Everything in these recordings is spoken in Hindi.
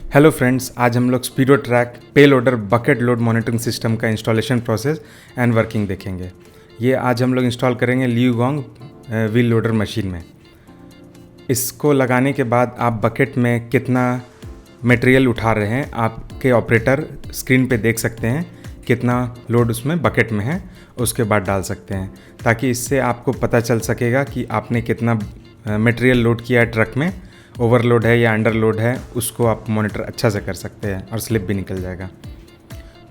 हेलो फ्रेंड्स, आज हम लोग स्पीडो ट्रैक पे loader bucket load monitoring system का इंस्टॉलेशन प्रोसेस एंड वर्किंग देखेंगे। ये आज हम लोग इंस्टॉल करेंगे लियूगोंग व्हील लोडर मशीन में। इसको लगाने के बाद आप बकेट में कितना मटेरियल उठा रहे हैं आपके ऑपरेटर स्क्रीन पे देख सकते हैं, कितना लोड उसमें बकेट में है, उसके बाद डाल सकते हैं, ताकि इससे आपको पता चल सकेगा कि आपने कितना मटेरियल लोड किया है ट्रक में, ओवरलोड है या अंडरलोड है, उसको आप मॉनिटर अच्छा से कर सकते हैं और स्लिप भी निकल जाएगा।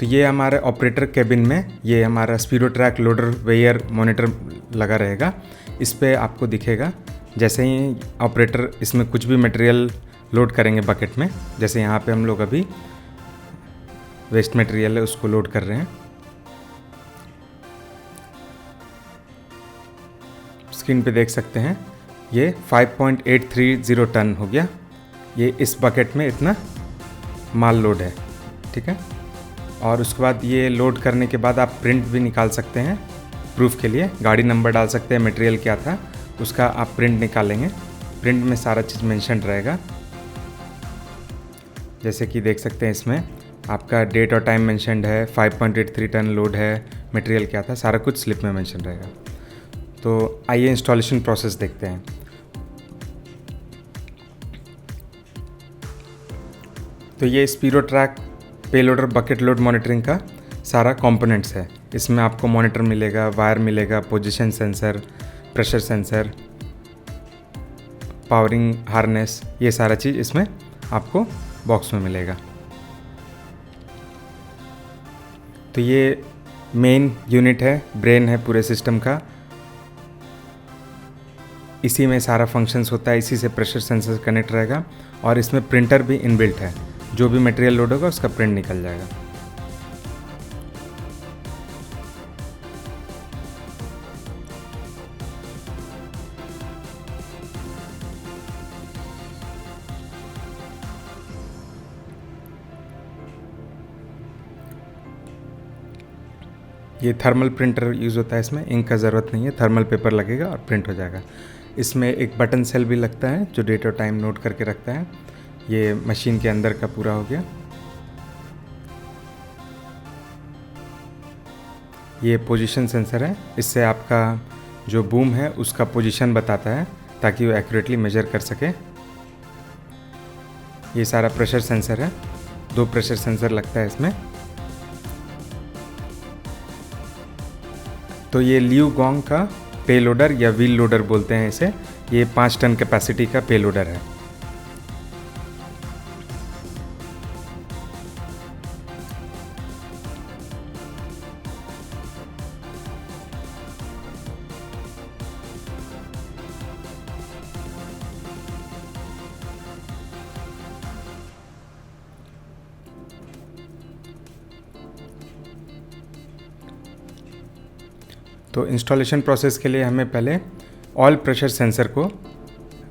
तो ये हमारे ऑपरेटर केबिन में ये हमारा स्पीडो ट्रैक लोडर वेयर मॉनिटर लगा रहेगा। इस पर आपको दिखेगा जैसे ही ऑपरेटर इसमें कुछ भी मटेरियल लोड करेंगे बकेट में, जैसे यहाँ पे हम लोग अभी वेस्ट मटेरियल है उसको लोड कर रहे हैं। स्क्रीन पे देख सकते हैं ये 5.830 टन हो गया। ये इस बकेट में इतना माल लोड है, ठीक है। और उसके बाद ये लोड करने के बाद आप प्रिंट भी निकाल सकते हैं प्रूफ के लिए, गाड़ी नंबर डाल सकते हैं, मटेरियल क्या था उसका आप प्रिंट निकालेंगे। प्रिंट में सारा चीज़ मेंशन रहेगा, जैसे कि देख सकते हैं इसमें आपका डेट और टाइम मेंशनड है, 5.83 टन लोड है, मटेरियल क्या था, सारा कुछ स्लिप में मेंशन रहेगा। तो आइए इंस्टॉलेशन प्रोसेस देखते हैं। तो ये स्पीडो ट्रैक पे लोडर बकेट लोड मॉनिटरिंग का सारा कंपोनेंट्स है। इसमें आपको मॉनिटर मिलेगा, वायर मिलेगा, position sensor, pressure sensor, powering harness, ये सारा चीज़ इसमें आपको बॉक्स में मिलेगा। तो ये मेन यूनिट है, ब्रेन है पूरे सिस्टम का। इसी में सारा फंक्शंस होता है, इसी से प्रेशर सेंसर कनेक्ट रहेगा और इसमें प्रिंटर भी इनबिल्ट है, जो भी मटेरियल लोड होगा उसका प्रिंट निकल जाएगा। ये थर्मल प्रिंटर यूज़ होता है, इसमें इंक का ज़रूरत नहीं है, थर्मल पेपर लगेगा और प्रिंट हो जाएगा। इसमें एक बटन सेल भी लगता है जो डेट और टाइम नोट करके रखता है। ये मशीन के अंदर का पूरा हो गया। ये पोजीशन सेंसर है, इससे आपका जो बूम है उसका पोजीशन बताता है ताकि वो एक्यूरेटली मेजर कर सके। ये सारा प्रेशर सेंसर है, 2 प्रेशर सेंसर लगता है इसमें। तो ये लियूगोंग का पे लोडर या व्हील लोडर बोलते हैं इसे। ये 5 टन कैपेसिटी का पे लोडर है। तो इंस्टॉलेशन प्रोसेस के लिए हमें पहले ऑयल प्रेशर सेंसर को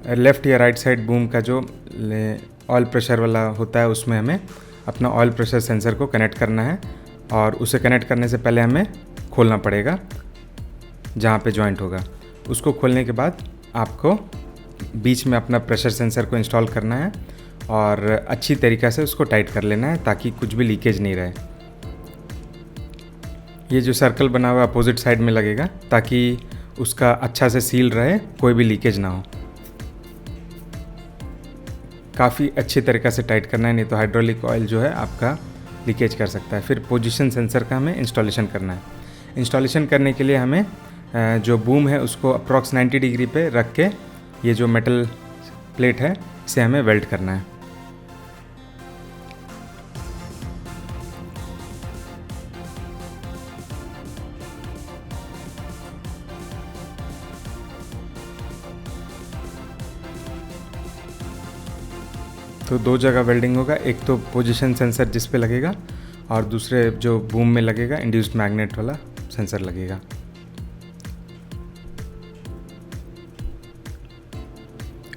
लेफ़्ट या राइट साइड बूम का जो ऑयल प्रेशर वाला होता है उसमें हमें अपना ऑयल प्रेशर सेंसर को कनेक्ट करना है। और उसे कनेक्ट करने से पहले हमें खोलना पड़ेगा जहाँ पे जॉइंट होगा। उसको खोलने के बाद आपको बीच में अपना प्रेशर सेंसर को इंस्टॉल करना है और अच्छी तरीक़े से उसको टाइट कर लेना है ताकि कुछ भी लीकेज नहीं रहे। ये जो सर्कल बना हुआ अपोजिट साइड में लगेगा ताकि उसका अच्छा से सील रहे, कोई भी लीकेज ना हो। काफ़ी अच्छी तरीक़े से टाइट करना है, नहीं तो हाइड्रोलिक ऑयल जो है आपका लीकेज कर सकता है। फिर पोजीशन सेंसर का हमें इंस्टॉलेशन करना है। इंस्टॉलेशन करने के लिए हमें जो बूम है उसको अप्रॉक्स 90 डिग्री पे रख के ये जो मेटल प्लेट है इसे हमें वेल्ड करना है। तो 2 जगह वेल्डिंग होगा, एक तो पोजीशन सेंसर जिस पे लगेगा और दूसरे जो बूम में लगेगा इंड्यूस्ड मैग्नेट वाला सेंसर लगेगा।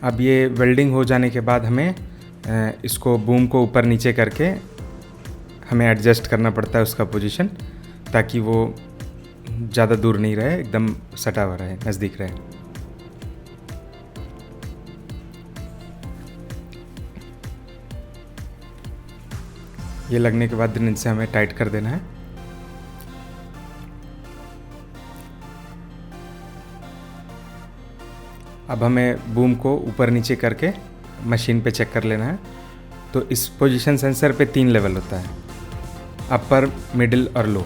अब ये वेल्डिंग हो जाने के बाद हमें इसको बूम को ऊपर नीचे करके हमें एडजस्ट करना पड़ता है उसका पोजीशन, ताकि वो ज़्यादा दूर नहीं रहे, एकदम सटा हुआ रहे, नज़दीक रहे। ये लगने के बाद इनसे हमें टाइट कर देना है। अब हमें बूम को ऊपर नीचे करके मशीन पे चेक कर लेना है। तो इस पोजीशन सेंसर पे 3 लेवल होता है, अपर, मिडिल और लो।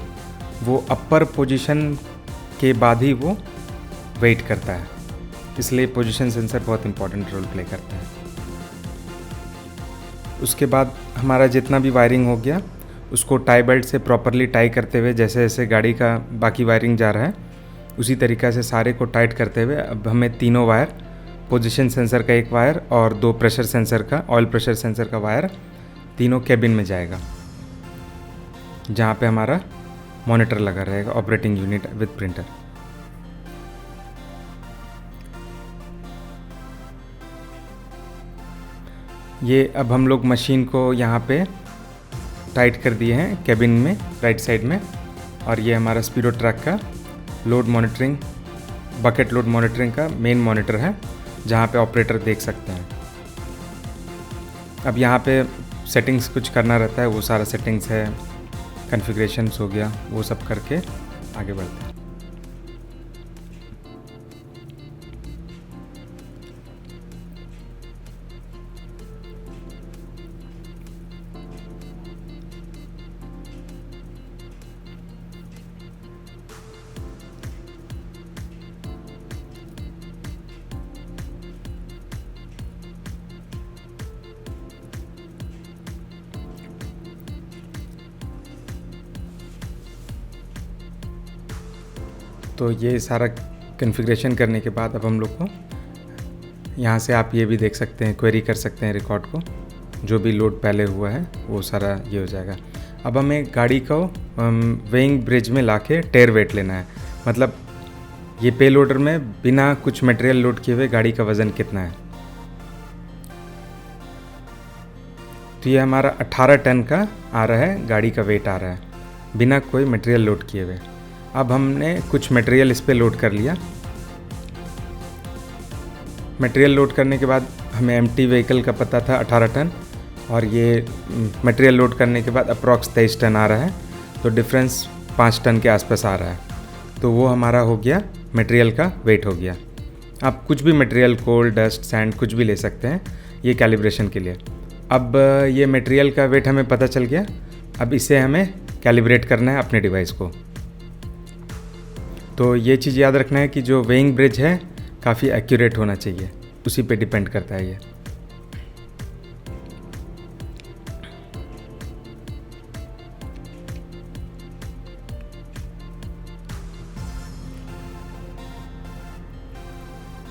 वो अपर पोजीशन के बाद ही वो वेट करता है, इसलिए पोजीशन सेंसर बहुत इंपॉर्टेंट रोल प्ले करता है। उसके बाद हमारा जितना भी वायरिंग हो गया उसको टाई बेल्ट से प्रॉपरली टाई करते हुए, जैसे जैसे गाड़ी का बाकी वायरिंग जा रहा है उसी तरीक़ा से सारे को टाइट करते हुए अब हमें तीनों वायर, पोजीशन सेंसर का एक वायर और 2 प्रेशर सेंसर का, ऑयल प्रेशर सेंसर का वायर, तीनों केबिन में जाएगा जहाँ पे हमारा मॉनिटर लगा रहेगा, ऑपरेटिंग यूनिट विद प्रिंटर। ये अब हम लोग मशीन को यहाँ पे टाइट कर दिए हैं केबिन में राइट साइड में। और ये हमारा स्पीडो ट्रैक का load monitoring, bucket load monitoring का मेन मॉनिटर है जहाँ पे ऑपरेटर देख सकते हैं। अब यहाँ पे सेटिंग्स कुछ करना रहता है, वो सारा सेटिंग्स है, कॉन्फ़िगरेशंस हो गया, वो सब करके आगे बढ़ते हैं। तो ये सारा कॉन्फ़िगरेशन करने के बाद अब हम लोग को यहाँ से आप ये भी देख सकते हैं, क्वेरी कर सकते हैं रिकॉर्ड को, जो भी लोड पहले हुआ है वो सारा ये हो जाएगा। अब हमें गाड़ी को वेइंग ब्रिज में लाके टेयर वेट लेना है, मतलब ये पे लोडर में बिना कुछ मटेरियल लोड किए हुए गाड़ी का वज़न कितना है। तो ये हमारा 18 टन का आ रहा है, गाड़ी का वेट आ रहा है बिना कोई मटेरियल लोड किए हुए। अब हमने कुछ मटेरियल इस पे लोड कर लिया। मटेरियल लोड करने के बाद हमें एम्प्टी व्हीकल का पता था 18 टन, और ये मटेरियल लोड करने के बाद अप्रॉक्स 23 टन आ रहा है, तो डिफरेंस 5 टन के आसपास आ रहा है। तो वो हमारा हो गया, मटेरियल का वेट हो गया। आप कुछ भी मटेरियल, कोल, डस्ट, सैंड कुछ भी ले सकते हैं ये कैलिब्रेशन के लिए। अब ये मटेरियल का वेट हमें पता चल गया, अब इसे हमें कैलिब्रेट करना है अपने डिवाइस को। तो ये चीज़ याद रखना है कि जो वेइंग ब्रिज है काफ़ी एक्यूरेट होना चाहिए, उसी पे डिपेंड करता है ये।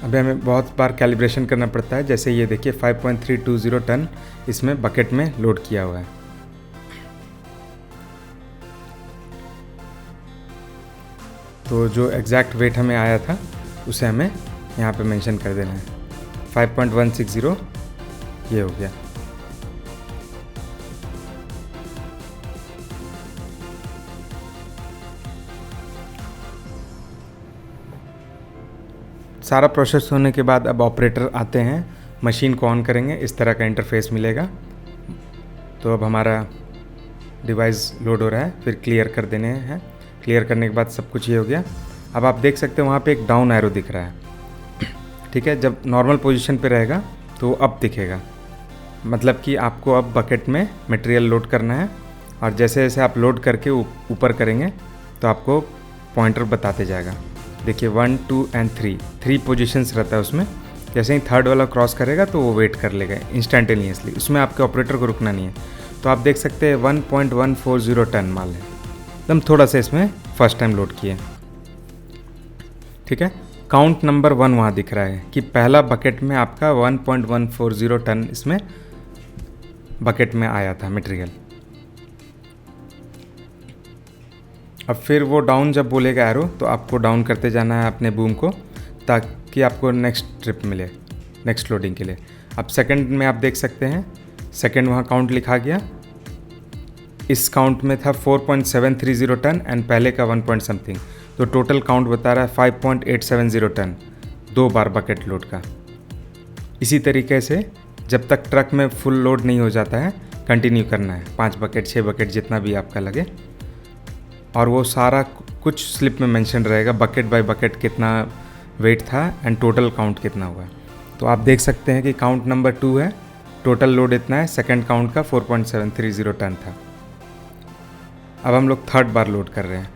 अभी हमें बहुत बार कैलिब्रेशन करना पड़ता है, जैसे ये देखिए 5.320 टन इसमें बकेट में लोड किया हुआ है। तो जो एग्जैक्ट वेट हमें आया था उसे हमें यहाँ पे मेंशन कर देना है, 5.160 ये हो गया। सारा प्रोसेस होने के बाद अब ऑपरेटर आते हैं, मशीन को ऑन करेंगे, इस तरह का इंटरफेस मिलेगा। तो अब हमारा डिवाइस लोड हो रहा है, फिर क्लियर कर देने हैं। क्लियर करने के बाद सब कुछ ये हो गया। अब आप देख सकते हैं वहाँ पे एक डाउन एरो दिख रहा है, ठीक है। जब नॉर्मल पोजीशन पे रहेगा तो अप दिखेगा, मतलब कि आपको अब बकेट में मटेरियल लोड करना है। और जैसे जैसे आप लोड करके ऊपर करेंगे तो आपको पॉइंटर बताते जाएगा। देखिए 1, 2 और 3 पोजीशंस रहता है उसमें। जैसे ही थर्ड वाला क्रॉस करेगा तो वो वेट कर लेगा इंस्टेंटेनियसली, उसमें आपके ऑपरेटर को रुकना नहीं है। तो आप देख सकते हैं 1.140 टन माल है, एकदम थोड़ा सा इसमें फर्स्ट टाइम लोड किए, ठीक है। काउंट नंबर 1 वहाँ दिख रहा है कि पहला बकेट में आपका 1.140 टन इसमें बकेट में आया था मटेरियल। अब फिर वो डाउन जब बोलेगा एरो तो आपको डाउन करते जाना है अपने बूम को, ताकि आपको नेक्स्ट ट्रिप मिले, नेक्स्ट लोडिंग के लिए। अब सेकंड में आप देख सकते हैं, सेकंड वहाँ काउंट लिखा गया। इस काउंट में था 4.730 टन एंड पहले का 1 पॉइंट समथिंग, तो टोटल काउंट बता रहा है 5.870 टन, 2 बार बकेट लोड का। इसी तरीके से जब तक ट्रक में फुल लोड नहीं हो जाता है कंटिन्यू करना है, 5 बकेट 6 बकेट जितना भी आपका लगे, और वो सारा कुछ स्लिप में मेंशन रहेगा, बकेट बाय बकेट कितना वेट था एंड टोटल काउंट कितना हुआ। तो आप देख सकते हैं कि काउंट नंबर 2 है, टोटल लोड इतना है, सेकंड काउंट का 4.730 टन था। अब हम लोग थर्ड बार लोड कर रहे हैं।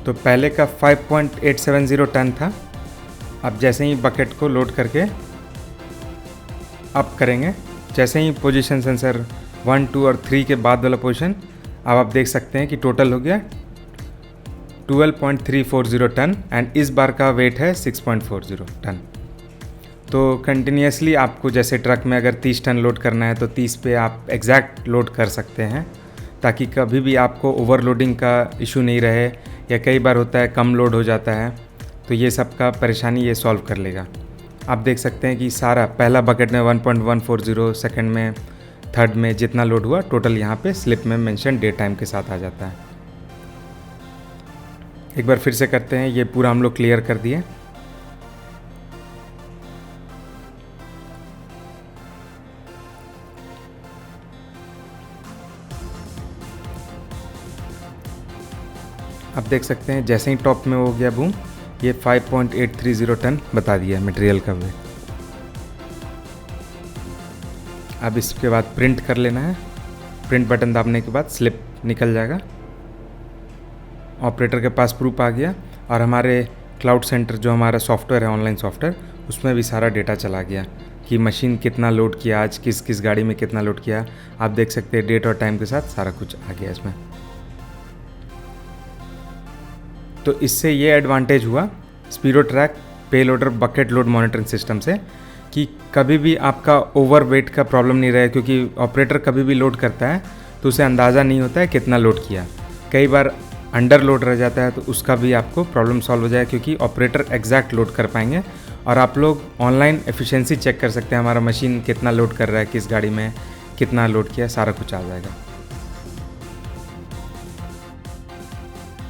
तो पहले का 5.870 टन था। अब जैसे ही बकेट को लोड करके अप करेंगे, जैसे ही पोजीशन सेंसर 1 2 और 3 के बाद वाला पोजीशन, अब आप देख सकते हैं कि टोटल हो गया 12.340 टन एंड इस बार का वेट है 6.40 टन। तो कंटिन्यूसली आपको जैसे ट्रक में अगर 30 टन लोड करना है तो 30 पे आप एग्जैक्ट लोड कर सकते हैं, ताकि कभी भी आपको ओवरलोडिंग का इशू नहीं रहे, या कई बार होता है कम लोड हो जाता है, तो ये सब का परेशानी ये सॉल्व कर लेगा। आप देख सकते हैं कि सारा पहला बकेट में 1.140, सेकंड में, थर्ड में जितना लोड हुआ टोटल यहाँ पे स्लिप में मेंशन डे टाइम के साथ आ जाता है। एक बार फिर से करते हैं, ये पूरा हम लोग क्लियर कर दिए। आप देख सकते हैं जैसे ही टॉप में हो गया बूम, ये 5.830 टन बता दिया मटेरियल का वेट। अब इसके बाद प्रिंट कर लेना है, प्रिंट बटन दाबने के बाद स्लिप निकल जाएगा, ऑपरेटर के पास प्रूफ आ गया, और हमारे क्लाउड सेंटर जो हमारा सॉफ्टवेयर है, ऑनलाइन सॉफ्टवेयर, उसमें भी सारा डेटा चला गया कि मशीन कितना लोड किया, आज किस किस गाड़ी में कितना लोड किया। आप देख सकते हैं डेट और टाइम के साथ सारा कुछ आ गया इसमें। तो इससे ये एडवांटेज हुआ स्पीडो ट्रैक पे loader bucket load monitoring system से, कि कभी भी आपका ओवर वेट का प्रॉब्लम नहीं रहे, क्योंकि ऑपरेटर कभी भी लोड करता है तो उसे अंदाज़ा नहीं होता है कितना लोड किया। कई बार अंडर लोड रह जाता है तो उसका भी आपको प्रॉब्लम सॉल्व हो जाए, क्योंकि ऑपरेटर एग्जैक्ट लोड कर पाएंगे, और आप लोग ऑनलाइन एफिशिएंसी चेक कर सकते हैं, हमारा मशीन कितना लोड कर रहा है, किस गाड़ी में कितना लोड किया, सारा कुछ आ जाएगा।